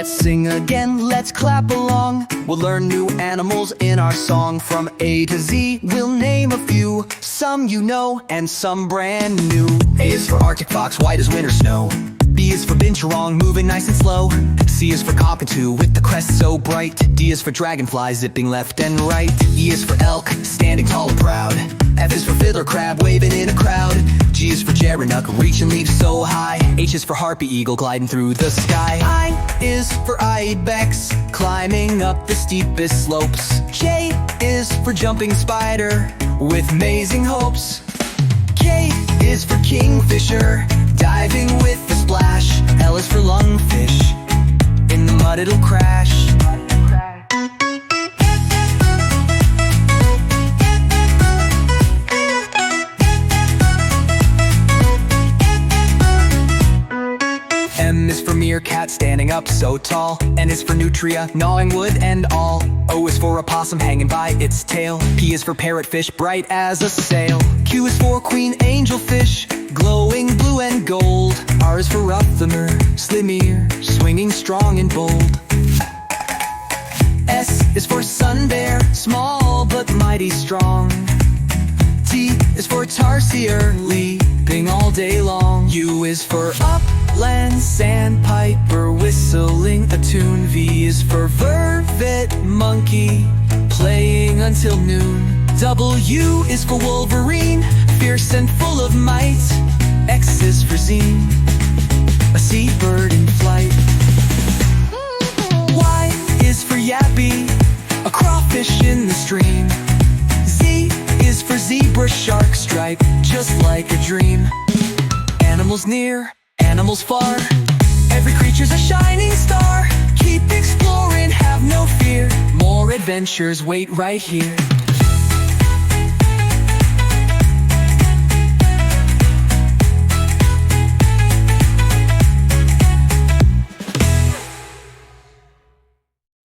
Let's sing again, let's clap along. We'll learn new animals in our song. From A to Z, we'll name a few. Some you know, and some brand new. A is for Arctic fox, white as winter snow. B is for binturong, moving nice and slow. C is for cockatoo, with the crest so bright. D is for dragonfly, zipping left and right. E is for elk, standing tall and proud. F is for fiddler crab, waving in a crowd. G is for gerenuk, reaching leaves so high. H is for harpy eagle, gliding through the sky. I is for ibex, climbing up the steepest slopes. J is for jumping spider, with amazing hopes. K is for kingfisher, diving with a splash. L is for lungfish, in the mud it'll crash. M is for meerkat, standing up so tall. N is for nutria, gnawing wood and all. O is for opossum, hanging by its tail. P is for parrotfish, bright as a sail. Q is for queen angelfish, glowing blue and gold. R is for ruthermer, slimmer, swinging strong and bold. S is for sun bear, small but mighty strong. T is for tarsier, leaping all day long. U is for upland sandpiper, whistling a tune. V is for vervet monkey, playing until noon. W is for wolverine, fierce and full of might. X is for zine, a seabird in flight. Y is for yappy, a crawfish in the stream. Z is for zebra shark, stripe just like a dream. Animals near, animals far, every creature's a shining star. Keep exploring, have no fear, more adventures wait right here.